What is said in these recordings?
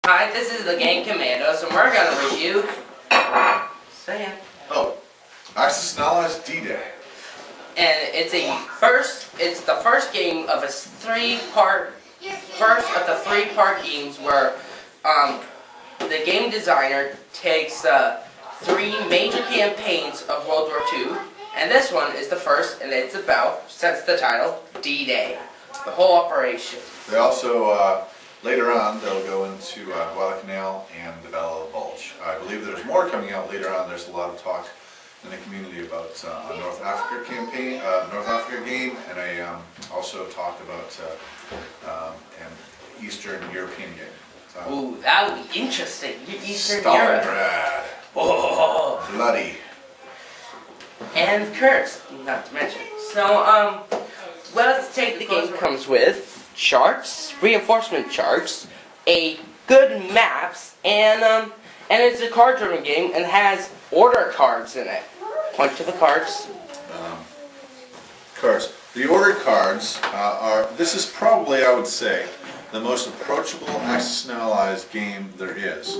Hi, this is the game Commandos, and we're going to review... Say it. Oh, Axis and Allies D-Day. And it's the first game of a first of the three-part games where the game designer takes three major campaigns of World War II, and this one is the first, and it's about, since the title, D-Day, the whole operation. They also, later on, they'll go into Guadalcanal and the Battle of the Bulge. I believe there's more coming out later on. There's a lot of talk in the community about a North Africa campaign, North Africa game, and I also talked about an Eastern European game. Ooh, that would be interesting. Eastern Stalingrad. Europe. Oh, bloody. And cursed, not to mention. So, let's take the game comes with charts, reinforcement charts, a good maps, and it's a card-driven game and has order cards in it. Point to the cards. Cards. The order cards this is probably, I would say, the most approachable Axis and Allies game there is.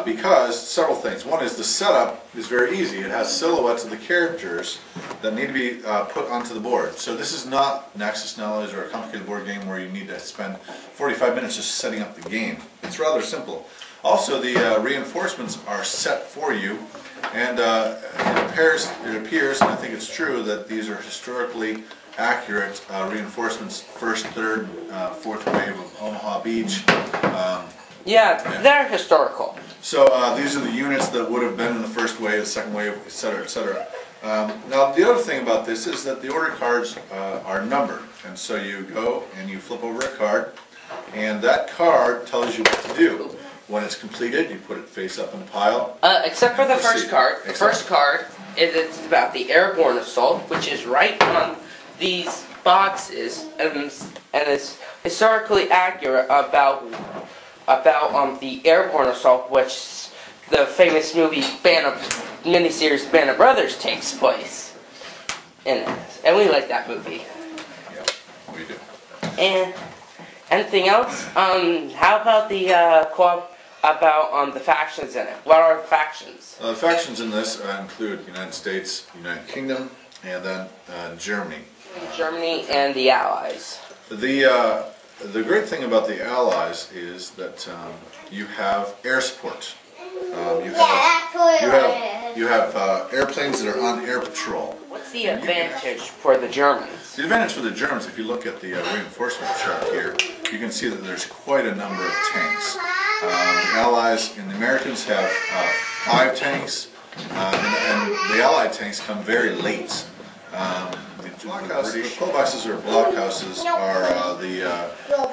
Because several things. One is the setup is very easy. It has silhouettes of the characters that need to be put onto the board. So this is not an Axis and Allies or a complicated board game where you need to spend 45 minutes just setting up the game. It's rather simple. Also, the reinforcements are set for you, and it appears, and I think it's true, that these are historically accurate reinforcements, first, third, fourth wave of Omaha Beach. Yeah, they're historical. So these are the units that would have been in the first wave, the second wave, etc., etc. Now, the other thing about this is that the order cards are numbered, and so you go and you flip over a card, and that card tells you what to do. When it's completed, you put it face up in a pile. Except for the first card. The first card is about the airborne assault, which is right on these boxes, and it's historically accurate about the airborne assault, which the famous movie miniseries Band of Brothers takes place in it, and we like that movie. Yeah, we do. And anything else? How about the the factions in it? What are the factions? The factions in this include United States, United Kingdom, and then Germany. Germany and the Allies. The great thing about the Allies is that you have air support. You have airplanes that are on air patrol. What's the advantage for the Germans? The advantage for the Germans, if you look at the reinforcement chart here, you can see that there's quite a number of tanks. The Allies and the Americans have 5 tanks, and the Allied tanks come very late. The pillboxes or blockhouses are the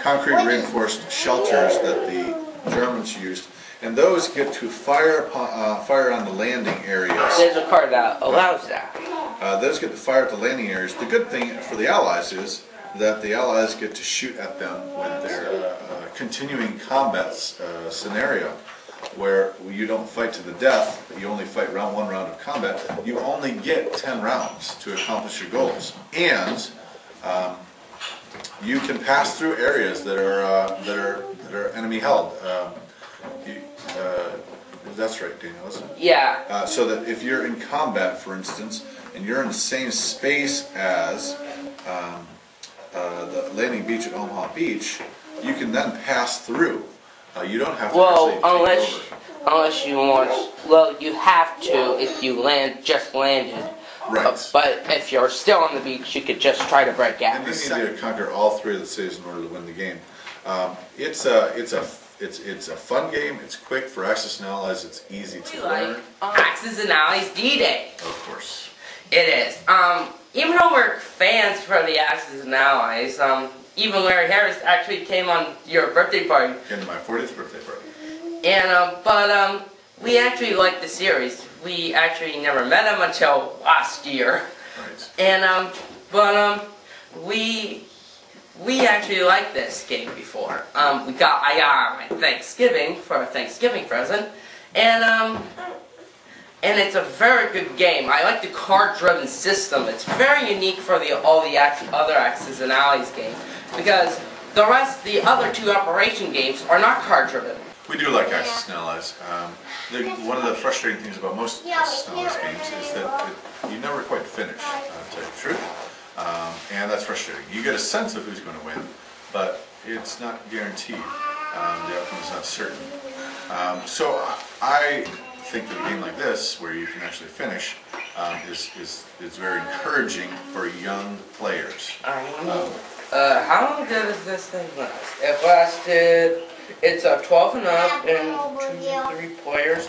concrete reinforced shelters that the Germans used, and those get to fire on the landing areas. There's a card that allows that. Those get to fire at the landing areas. The good thing for the Allies is that the Allies get to shoot at them with their continuing combat scenario, where you don't fight to the death, but you only fight one round of combat. You only get 10 rounds to accomplish your goals, and you can pass through areas that are enemy held. That's right, Daniel, isn't it? Yeah. So that if you're in combat, for instance, and you're in the same space as the landing beach at Omaha Beach, you can then pass through. You don't have to. Well, unless you want. Well, you have to if you just landed. Right. But if you're still on the beach, you could just try to break out. And you need to conquer all 3 of the cities in order to win the game. It's a fun game. It's quick for Axis and Allies. It's easy to learn. Axis and Allies D-Day. Of course. It is. Even though we're fans for the Axis and Allies, even Larry Harris actually came on your birthday party. In my 40th birthday party. And we actually like the series. We actually never met him until last year. Right. And we actually liked this game before. I got my Thanksgiving for a Thanksgiving present, and it's a very good game. I like the card-driven system. It's very unique for all the other Axis and Allies games, because the other 2 operation games are not card-driven. We do like Access and Allies. One of the frustrating things about most Access and Allies games is that you never quite finish, to tell you the truth. And that's frustrating. You get a sense of who's going to win, but it's not guaranteed. The outcome is not certain. So I think that a game like this, where you can actually finish, is very encouraging for young players. How long does this thing last? It lasted. It's a 12 and up and 2 to 3 players.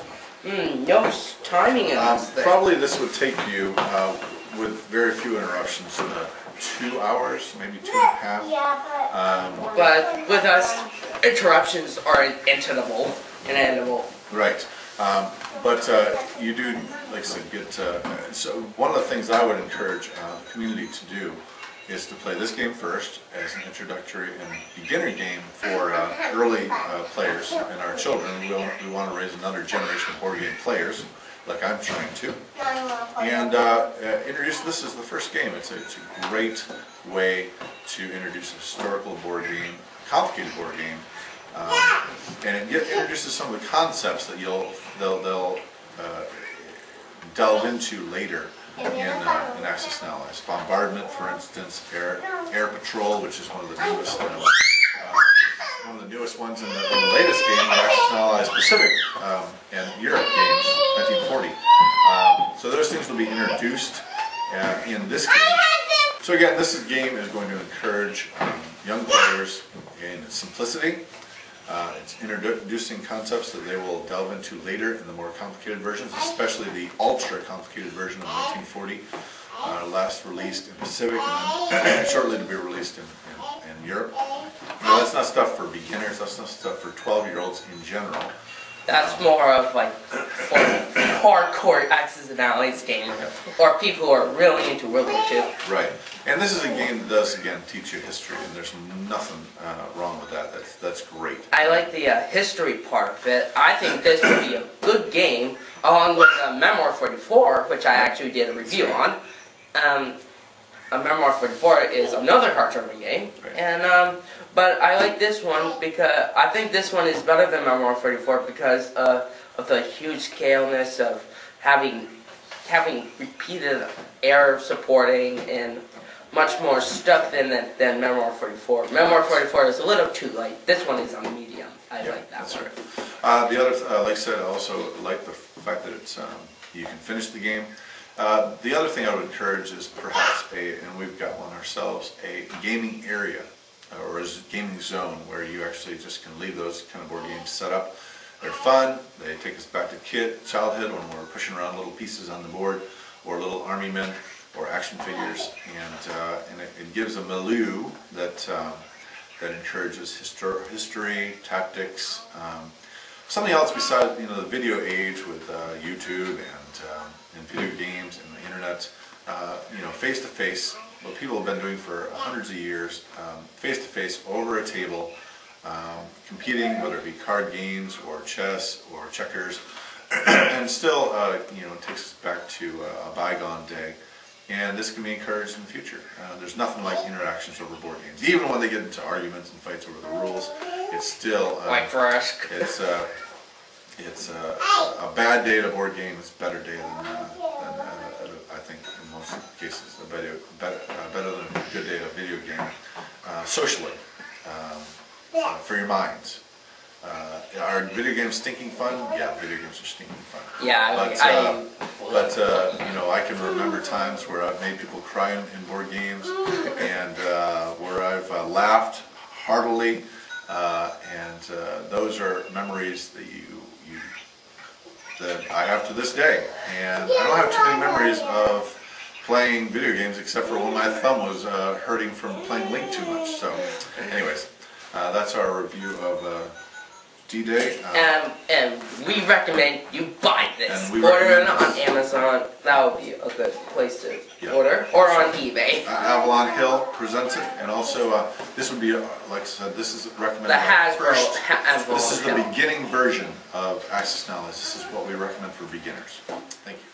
No timing in this thing. Probably this would take you, with very few interruptions, 2 hours, maybe 2.5. But with us, interruptions are inevitable. Right. But you do, like I said, get. So one of the things I would encourage the community to do is to play this game first as an introductory and beginner game for early players and our children. We want to raise another generation of board game players, like I'm trying to. And introduce this as the first game. It's a great way to introduce a historical board game, a complicated board game, and it introduces some of the concepts that they'll delve into later in Access and Allies. Bombardment, for instance, air patrol, which is one of the newest ones in the latest game, the Access and Allies Pacific and Europe games, 1940. So those things will be introduced in this game. So again, this game is going to encourage young players in simplicity. It's introducing concepts that they will delve into later in the more complicated versions, especially the ultra-complicated version of 1940, last released in Pacific and then shortly to be released in Europe. Now, that's not stuff for beginners, that's not stuff for 12-year-olds in general. That's more of like hardcore Access and Allies game, or people who are really into World War II. Right. And this is a game that does, again, teach you history, and there's nothing wrong with that. That's great. I like the history part of it. I think this would be a good game, along with Memoir 44, which I actually did a review on. Memoir 44 is another cartoon game, Right. and but I like this one because I think this one is better than Memoir 44 because of the huge scaleness of having repeated air supporting and much more stuff than Memoir 44. Memoir 44 is a little too light. This one is on medium. I like that. That's one. right. The other, like I said, I also like the fact that it's you can finish the game. The other thing I would encourage is perhaps and we've got one ourselves, a gaming area or a gaming zone where you actually just can leave those kind of board games set up. They're fun. They take us back to childhood when we're pushing around little pieces on the board, or little army men, or action figures, and it gives a milieu that encourages history, tactics, something else besides the video age with YouTube and video games and the internet. Face to face, what people have been doing for hundreds of years, face to face over a table, competing, whether it be card games or chess or checkers, and still, it takes us back to a bygone day. And this can be encouraged in the future. There's nothing like interactions over board games. Even when they get into arguments and fights over the rules, it's still it's a bad day at a board game. It's a better day than I think in most cases better than a good day at a video game. Socially, for your minds. Are video games stinking fun? Yeah, video games are stinking fun. Yeah, I can remember times where I've made people cry in board games, and where I've laughed heartily, and those are memories that I have to this day. And I don't have too many memories of playing video games except for when my thumb was hurting from playing Link too much. So, anyways, that's our review of D-Day. And we recommend you buy this. Order it on Amazon. That would be a good place to order. Or on eBay. Avalon Hill presents it. And also, this would be, like I said, this is recommended. The Hasbro. This is the beginning version of Access and Allies. This is what we recommend for beginners. Thank you.